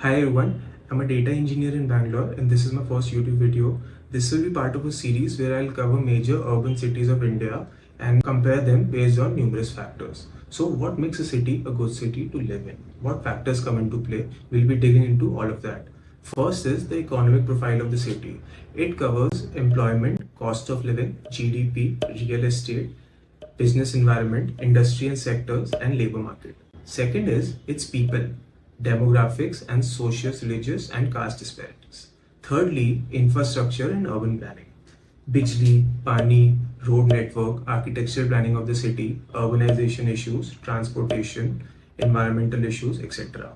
Hi everyone, I'm a data engineer in Bangalore and this is my first YouTube video. This will be part of a series where I'll cover major urban cities of India and compare them based on numerous factors. So what makes a city a good city to live in? What factors come into play? We'll be digging into all of that. First is the economic profile of the city. It covers employment, cost of living, GDP, real estate, business environment, industry and sectors, and labor market. Second is its people, demographics, and socio religious and caste disparities. Thirdly, infrastructure and urban planning. Bijli, Pani, road network, architectural planning of the city, urbanization issues, transportation, environmental issues, etc.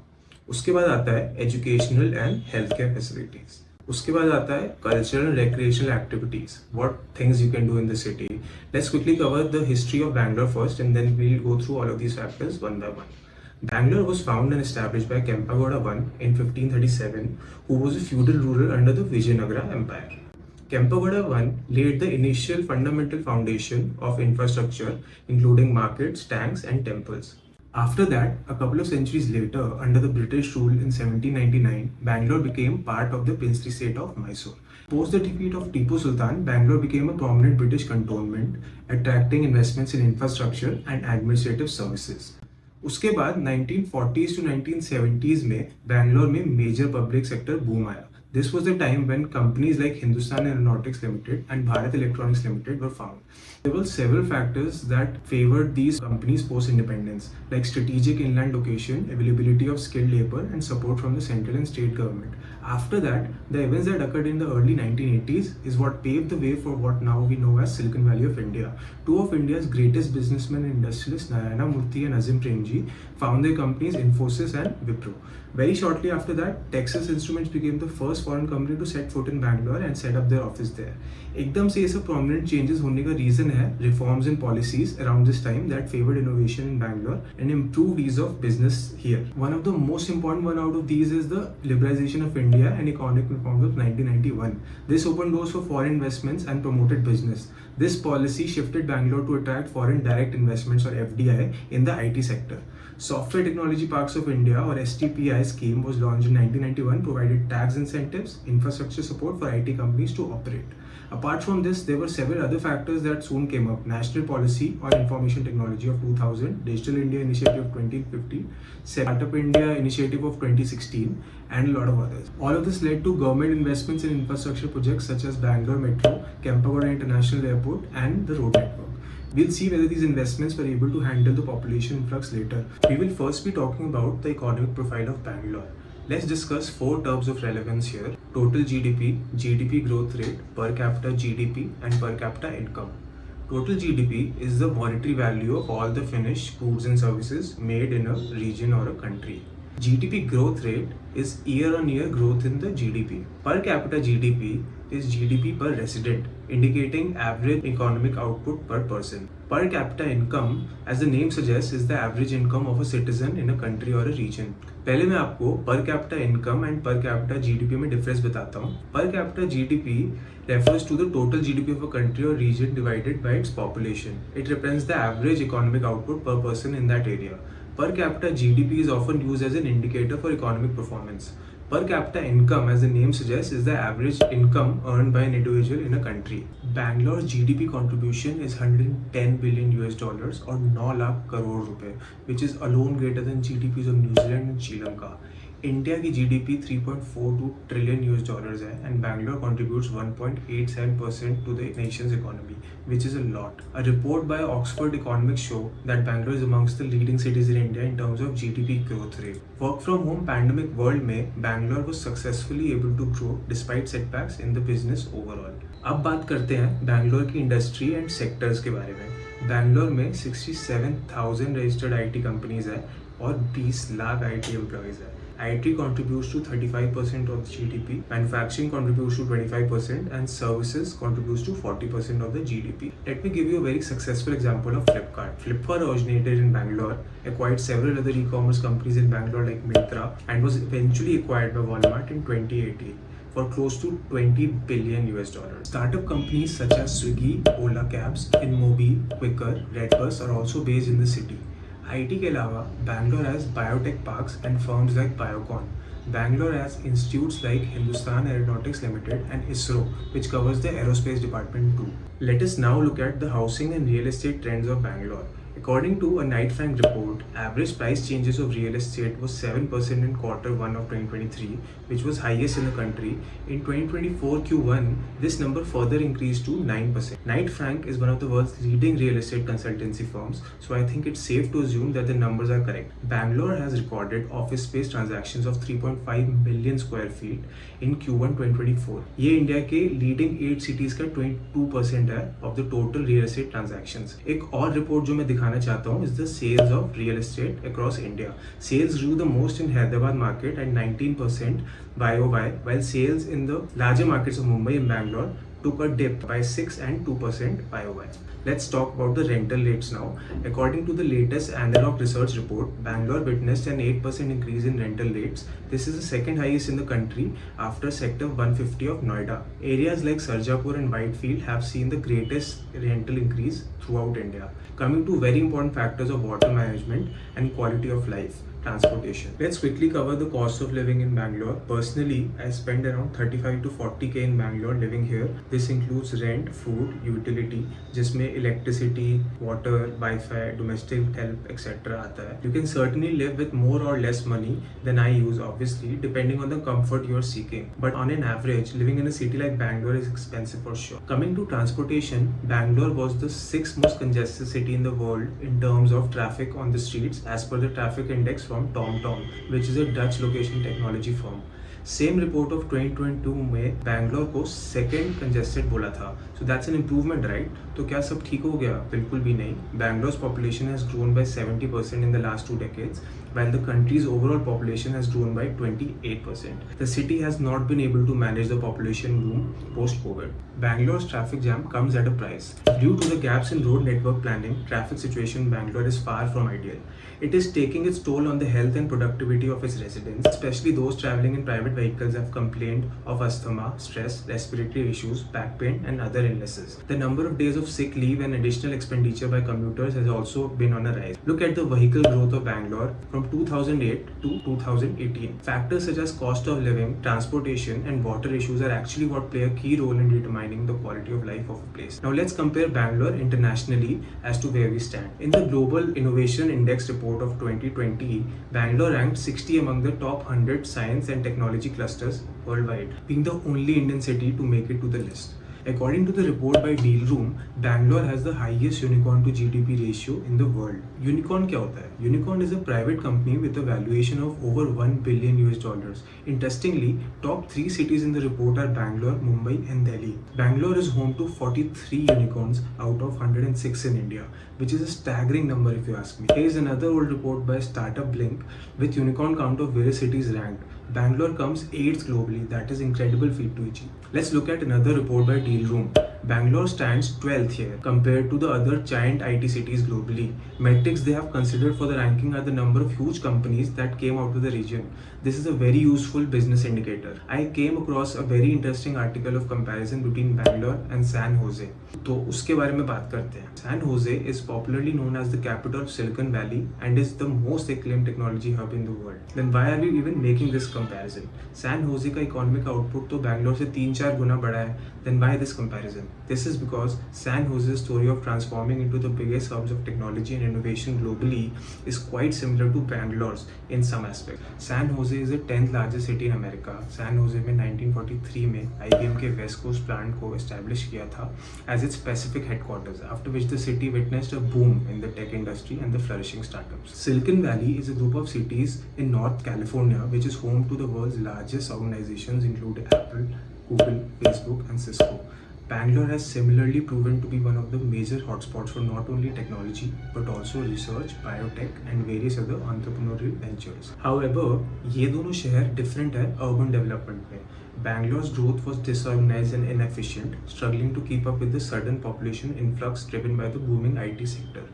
उसके बाद आता है educational and health care facilities. उसके बाद आता है cultural and recreational activities, what things you can do in the city. Let's quickly cover the history of Bangalore first and then we'll go through all of these factors one by one. Bangalore was founded and established by Kempegowda I in 1537, who was a feudal ruler under the Vijayanagara Empire. Kempegowda I laid the initial fundamental foundation of infrastructure, including markets, tanks, and temples. After that, a couple of centuries later, under the British rule in 1799, Bangalore became part of the princely state of Mysore. Post the defeat of Tipu Sultan, Bangalore became a prominent British cantonment, attracting investments in infrastructure and administrative services. उसके बाद 1940s to 1970s में बैंगलोर में major public sector boom आया. This was the time when companies like Hindustan Aeronautics Limited and Bharat Electronics Limited were found. There were several factors that favored these companies post-independence, like strategic inland location, availability of skilled labor, and support from the central and state government. After that, the events that occurred in the early 1980s is what paved the way for what now we know as Silicon Valley of India. Two of India's greatest businessmen and industrialists, Narayana Murthy and Azim Premji, found their companies Infosys and Wipro. Very shortly after that, Texas Instruments became the first foreign company to set foot in Bangalore and set up their office there. एकदम से ये सब prominent changes होने का reason है reforms and policies around this time that favored innovation in Bangalore and improved ease of business here. One of the most important one out of these is the liberalization of India and economic reforms of 1991. This opened doors for foreign investments and promoted business. This policy shifted Bangalore to attract foreign direct investments or FDI in the IT sector. Software Technology Parks of India or STPI scheme was launched in 1991, provided tax incentives, infrastructure support for IT companies to operate. Apart from this, there were several other factors that soon came up. National Policy on Information Technology of 2000, Digital India Initiative of 2015, Startup India Initiative of 2016, and a lot of others. All of this led to government investments in infrastructure projects such as Bangalore Metro, Kempegowda International Airport, and the road network. We'll see whether these investments were able to handle the population influx later. We will first be talking about the economic profile of Bangalore. Let's discuss four terms of relevance here: total GDP, GDP growth rate, per capita GDP, and per capita income. Total GDP is the monetary value of all the finished goods and services made in a region or a country. GDP growth rate is year-on-year growth in the GDP. Per capita GDP is GDP per resident, indicating average economic output per person. Per capita income, as the name suggests, is the average income of a citizen in a country or a region. पहले मैं आपको per capita income and per capita GDP में difference बताता हूँ. Per capita GDP refers to the total GDP of a country or region divided by its population. It represents the average economic output per person in that area. Per capita GDP is often used as an indicator for economic performance. Per capita income, as the name suggests, is the average income earned by an individual in a country. Bangalore's GDP contribution is 110 billion US dollars or 9 lakh crore रुपए, which is alone greater than GDPs of New Zealand and Sri Lanka. India की GDP 3.42 trillion US dollars है and Bangalore contributes 1.87% to the nation's economy, which is a lot. A report by Oxford Economics show that Bangalore is amongst the leading cities in India in terms of GDP growth rate. Work from home pandemic world में Bangalore was successfully able to grow despite setbacks in the business overall. अब बात करते हैं बैंगलोर की industry and sectors के बारे में. बैंगलोर में 67,000 रजिस्टर्ड IT कंपनीज है और 20 लाख IT एम्प्लॉयज है. IT contributes to 35% of the GDP, manufacturing contributes to 25%, and services contributes to 40% of the GDP. Let me give you a very successful example of Flipkart. Flipkart originated in Bangalore, acquired several other e-commerce companies in Bangalore like Myntra, and was eventually acquired by Walmart in 2018 for close to 20 billion US dollars. Startup companies such as Swiggy, Ola Cabs, InMobi, Quicker, Redbus are also based in the city. IT के अलावा Bangalore has biotech parks and firms like Biocon. Bangalore has institutes like Hindustan Aeronautics Limited and ISRO, which covers the aerospace department too. Let us now look at the housing and real estate trends of Bangalore. According to a Knight Frank report, average price changes of real estate was 7% in quarter 1 of 2023, which was highest in the country. In 2024 Q1, this number further increased to 9%. Knight Frank is one of the world's leading real estate consultancy firms, so I think it's safe to assume that the numbers are correct. Bangalore has recorded office space transactions of 3.5 million square feet in Q1 2024. ये India के leading 8 cities का 22% है of the total real estate transactions. एक और report जो मैं दिखाना चाहता हूँ is the sales of real estate across India. Sales grew the most in Hyderabad market at 19% YOY, while sales in the larger markets of Mumbai and Bangalore took a dip by 6 and 2% YOY. Let's talk about the rental rates now. According to the latest analog research report, Bangalore witnessed an 8% increase in rental rates. This is the second highest in the country after Sector 150 of Noida. Areas like Sarjapur and Whitefield have seen the greatest rental increase throughout India. Coming to very important factors of water management and quality of life. Transportation. Let's quickly cover the cost of living in Bangalore. Personally, I spend around 35 to 40k in Bangalore living here. This includes rent, food, utility, जिसमें electricity, water, Wi-Fi, domestic help, etc. आता है. You can certainly live with more or less money than I use, obviously, depending on the comfort you are seeking. But on an average, living in a city like Bangalore is expensive for sure. Coming to transportation, Bangalore was the 6th most congested city in the world in terms of traffic on the streets as per the traffic index from TomTom, which is a Dutch location technology firm. Same report of 2022 में बैंगलोर को second congested बोला था. So that's an improvement, right? तो क्या सब ठीक हो गया? बिल्कुल भी नहीं. Bangalore's population has grown by 70% in the last 2 decades, while the country's overall population has grown by 28%. The city has not been able to manage the population boom post-COVID. Bangalore's traffic jam comes at a price. Due to the gaps in road network planning, traffic situation in Bangalore is far from ideal. It is taking its toll on the health and productivity of its residents, especially those traveling in private vehicles have complained of asthma, stress, respiratory issues, back pain, and other illnesses. The number of days of sick leave and additional expenditure by commuters has also been on a rise. Look at the vehicle growth of Bangalore from 2008 to 2018. Factors such as cost of living, transportation, and water issues are actually what play a key role in determining the quality of life of a place. Now let's compare Bangalore internationally as to where we stand. In the Global Innovation Index report of 2020, Bangalore ranked 60 among the top 100 science and technology clusters worldwide, being the only Indian city to make it to the list. According to the report by Dealroom, Bangalore has the highest unicorn to GDP ratio in the world. Unicorn क्या होता है? Unicorn is a private company with a valuation of over $1 billion US. Interestingly, top 3 cities in the report are Bangalore, Mumbai, and Delhi. Bangalore is home to 43 unicorns out of 106 in India, which is a staggering number if you ask me. Here is another old report by Startup Blink with unicorn count of various cities ranked. Bangalore comes 8th globally. That is incredible feat to achieve. Let's look at another report by Dealroom. Bangalore stands 12th here compared to the other giant IT cities globally. Metrics they have considered for the ranking are the number of huge companies that came out of the region. This is a very useful business indicator. I came across a very interesting article of comparison between Bangalore and San Jose. तो उसके बारे में बात करते हैं. San Jose is popularly known as the capital of Silicon Valley and is the most acclaimed technology hub in the world. Then why are we even making this comparison? San Jose का economic output तो Bangalore से 3-4 गुना बड़ा है. Then why this comparison? This is because San Jose's story of transforming into the biggest hubs of technology and innovation globally is quite similar to Bangalore's in some aspects. San Jose is the 10th largest city in America. San Jose में 1943 में IBM के West Coast plant को establish किया था as its Pacific headquarters, after which the city witnessed a boom in the tech industry and the flourishing startups. Silicon Valley is a group of cities in North California which is home to the world's largest organizations including Apple, Google, Facebook, and Cisco. Bangalore has similarly proven to be one of the major hotspots for not only technology but also research, biotech, and various other entrepreneurial ventures. However, ये दोनों शहर different है urban development में. Bangalore's growth was disorganized and inefficient, struggling to keep up with the sudden population influx driven by the booming IT sector.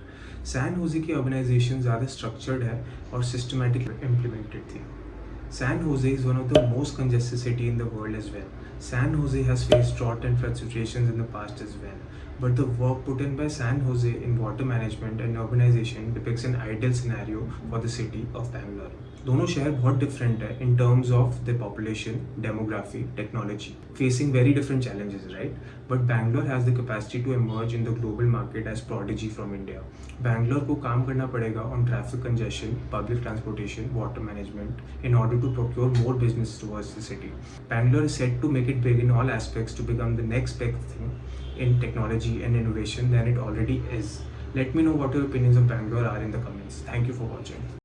San Jose की urbanization ज़्यादा structured है और systematically implemented थी. San Jose is one of the most congested city in the world as well. San Jose has faced drought and flood situations in the past as well. But the work put in by San Jose in water management and urbanization depicts an ideal scenario for the city of Bangalore. दोनों शहर बहुत different है in terms of their population, demography, technology, facing very different challenges, right? But Bangalore has the capacity to emerge in the global market as prodigy from India. Bangalore को काम करना पड़ेगा on traffic congestion, public transportation, water management in order to procure more business towards the city. Bangalore is set to make it big in all aspects to become the next big thing in technology and innovation than it already is. Let me know what your opinions of Bangalore are in the comments. Thank you for watching.